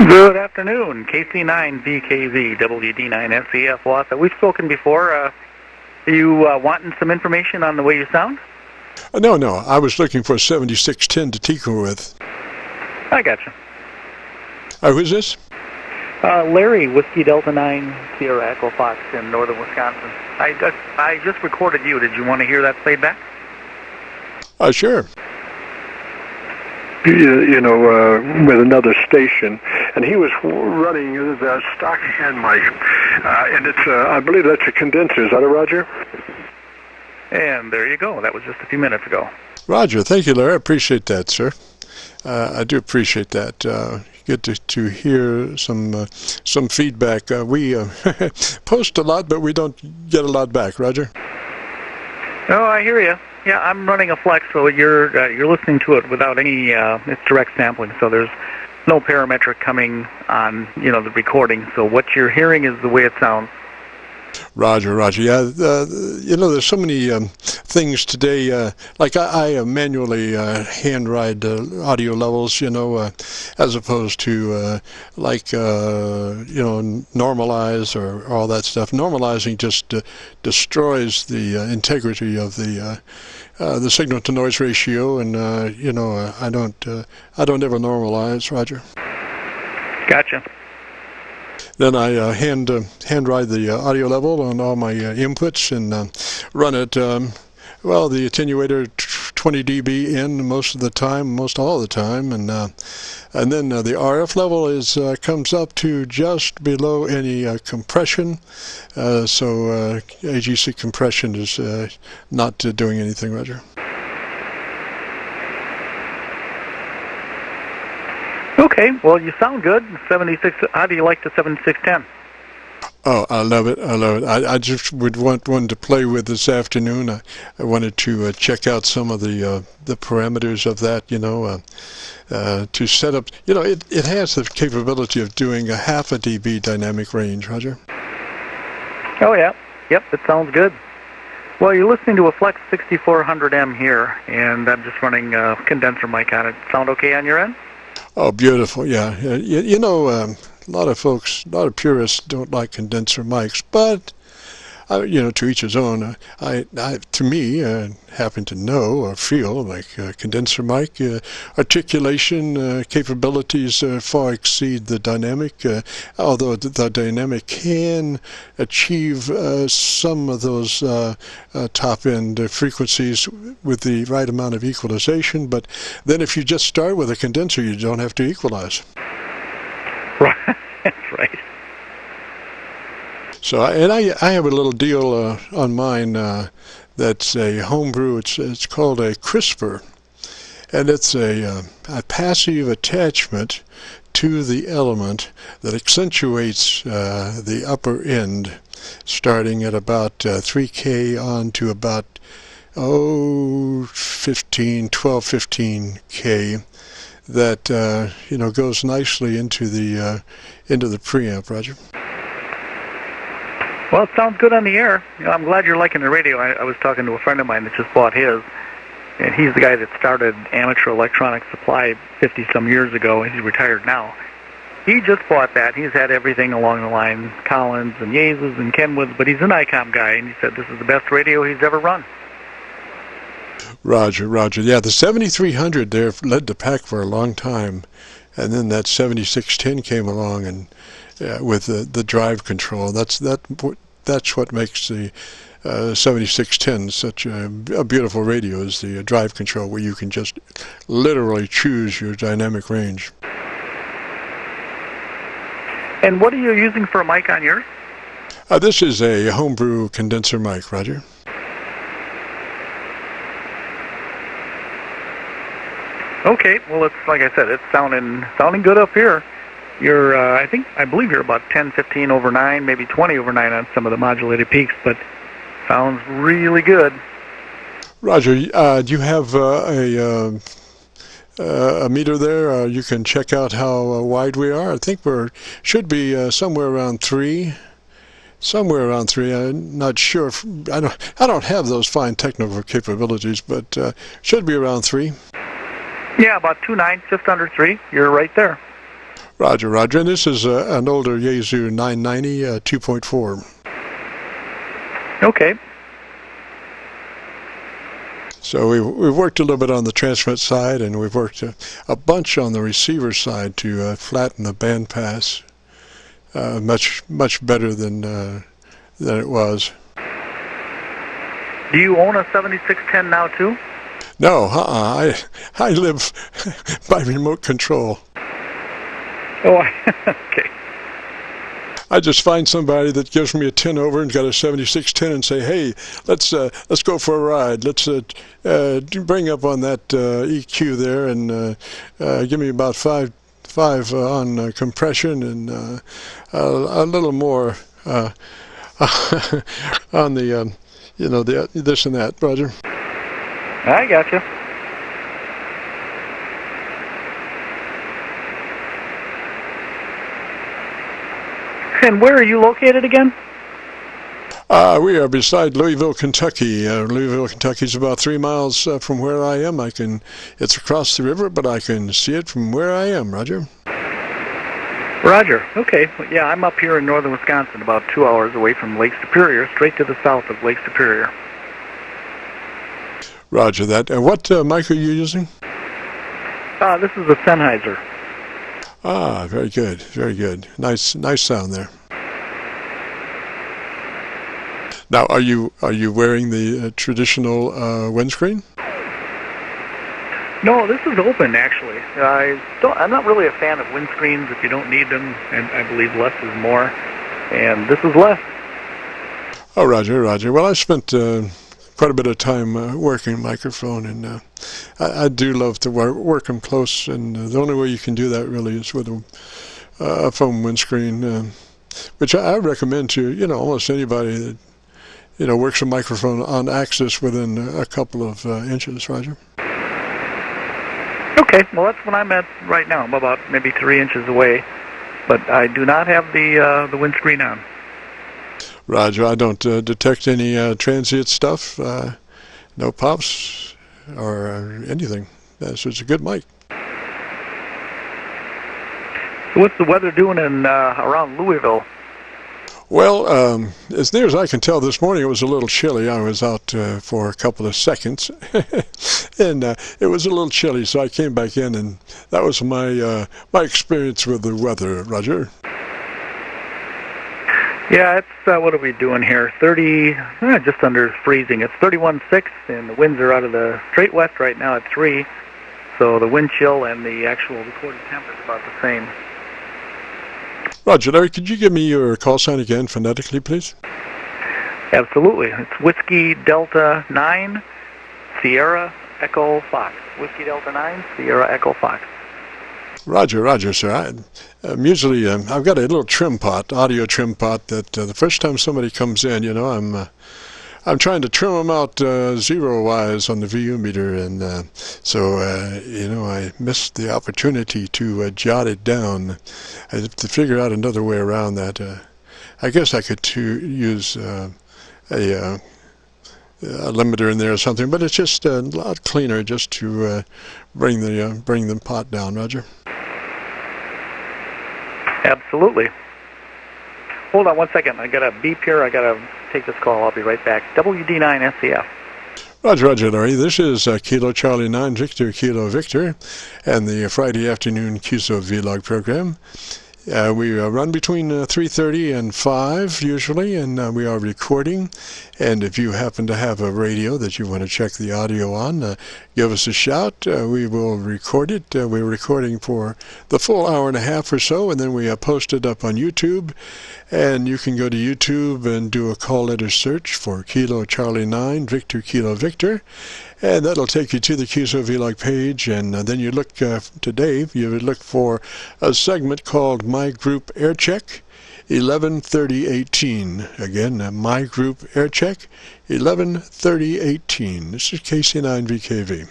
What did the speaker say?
Good afternoon, KC9VKV, WD9SEF, WASA. We've spoken before. Are you wanting some information on the way you sound? No. I was looking for a 7610 to tinker with. I gotcha. Who's this? Larry, Whiskey Delta 9, Sierra Echo Fox in northern Wisconsin. I just recorded you. Did you want to hear that played back? Sure. With another station, and he was running the stock hand mic, and it's, I believe that's a condenser. Is that a Roger? And there you go. That was just a few minutes ago. Roger. Thank you, Larry. I appreciate that, sir. I do appreciate that. Good to hear some feedback. We post a lot, but we don't get a lot back. Roger. Oh, I hear you. Yeah, I'm running a Flex, so you're listening to it without any. It's direct sampling, so there's no parametric coming on the recording. So what you're hearing is the way it sounds. Roger. Yeah, there's so many things today. Like I manually hand write audio levels, as opposed to normalize or all that stuff. Normalizing just destroys the integrity of the signal to noise ratio, and I don't ever normalize, Roger. Gotcha. Then I hand write the audio level on all my inputs and run it. The attenuator 20 dB in most all the time, and then the RF level comes up to just below any compression. So AGC compression is not doing anything, Roger. Okay, well, you sound good. 76. How do you like the 7610? Oh, I love it. I just would want one to play with this afternoon. I wanted to check out some of the parameters of that, to set up. It has the capability of doing a half a dB dynamic range, Roger. Oh, yeah. Yep, it sounds good. Well, you're listening to a FLEX-6400M here, and I'm just running a condenser mic on it. Sound okay on your end? Oh, beautiful, yeah. A lot of folks, a lot of purists don't like condenser mics, but, to each his own. To me, happen to know or feel like condenser mic articulation capabilities far exceed the dynamic, although the dynamic can achieve some of those top-end frequencies with the right amount of equalization, but then if you just start with a condenser, you don't have to equalize. Right. That's right. So, I have a little deal on mine that's a homebrew. It's called a CRISPR, and it's a passive attachment to the element that accentuates the upper end, starting at about 3K on to about 12-15K. That goes nicely into the preamp, Roger. Well, it sounds good on the air. I'm glad you're liking the radio. I was talking to a friend of mine that just bought his, and he's the guy that started amateur electronic supply 50-some years ago, and he's retired now. He just bought that. He's had everything along the line, Collins and YAESOs and Kenwoods, but he's an ICOM guy, and he said this is the best radio he's ever run. Roger. Yeah, the 7300 there led the pack for a long time, and then that 7610 came along, and with the drive control. That's what makes the 7610 such a beautiful radio, is the drive control, where you can just literally choose your dynamic range. And what are you using for a mic on yours? This is a homebrew condenser mic, Roger. Okay, well, it's like I said, it's sounding good up here. You're, I believe you're about 10-15 over 9, maybe 20 over 9 on some of the modulated peaks, but sounds really good. Roger, do you have a meter there? You can check out how wide we are. I think should be somewhere around 3. I'm not sure. I don't have those fine technical capabilities, but should be around 3. Yeah, about 2.9, just under 3. You're right there. Roger, Roger. And this is an older YAESO 990 2.4. Okay. So we've worked a little bit on the transmit side, and we've worked a bunch on the receiver side to flatten the bandpass much better than it was. Do you own a 7610 now too? No, I live by remote control. Oh, okay. I just find somebody that gives me a 10 over and got a 7610 and say, hey, let's go for a ride. Let's bring up on that EQ there and give me about five on compression and a little more on the the this and that, Roger. I gotcha. And where are you located again? We are beside Louisville, Kentucky. Louisville, Kentucky is about 3 miles from where I am. It's across the river, but I can see it from where I am, Roger. Roger. Okay. Well, yeah, I'm up here in northern Wisconsin, about 2 hours away from Lake Superior, straight to the south of Lake Superior. Roger that. What mic are you using? This is a Sennheiser. Ah, very good, very good. Nice sound there. Now, are you wearing the traditional windscreen? No, this is open actually. I'm not really a fan of windscreens if you don't need them, and I believe less is more. And this is less. Oh, Roger, Roger. Well, I spent quite a bit of time working microphone, and I do love to work them close, and the only way you can do that really is with a foam windscreen, which I recommend to almost anybody that works a microphone on axis within a couple of inches, Roger. Okay, well that's what I'm at right now. I'm about maybe 3 inches away, but I do not have the windscreen on. Roger, I don't detect any transient stuff, no pops or anything. So it's a good mic. So what's the weather doing in around Louisville? Well, as near as I can tell, this morning it was a little chilly. I was out for a couple of seconds, and it was a little chilly, so I came back in, and that was my experience with the weather, Roger. Yeah, it's what are we doing here? 30, just under freezing. It's 31.6, and the winds are out of the straight west right now at 3. So the wind chill and the actual recorded temp is about the same. Roger, Larry, could you give me your call sign again phonetically, please? Absolutely. It's Whiskey Delta 9, Sierra Echo Fox. Whiskey Delta 9, Sierra Echo Fox. Roger, Roger, sir. Usually I've got a little trim pot, audio trim pot, that the first time somebody comes in, I'm trying to trim them out zero-wise on the VU meter, and so I missed the opportunity to jot it down. I have to figure out another way around that. I guess I could use a limiter in there or something, but it's just a lot cleaner just to bring the pot down, Roger. Absolutely. Hold on 1 second. I got a beep here. I got to take this call. I'll be right back. WD9SEF. Roger, Roger, Larry. This is Kilo Charlie 9 Victor Kilo Victor and the Friday afternoon Qso-Vlog program. We run between 3:30 and 5 usually, and we are recording. And if you happen to have a radio that you want to check the audio on, give us a shout. We will record it. We're recording for the full hour and a half or so, and then we post it up on YouTube. And you can go to YouTube and do a call letter search for Kilo Charlie 9 Victor Kilo Victor, and that'll take you to the Qso-Vlog page. And then you look to Dave. You would look for a segment called My Group AIRCHECK 113018. Again, My Group AIRCHECK 113018. This is KC9VKV.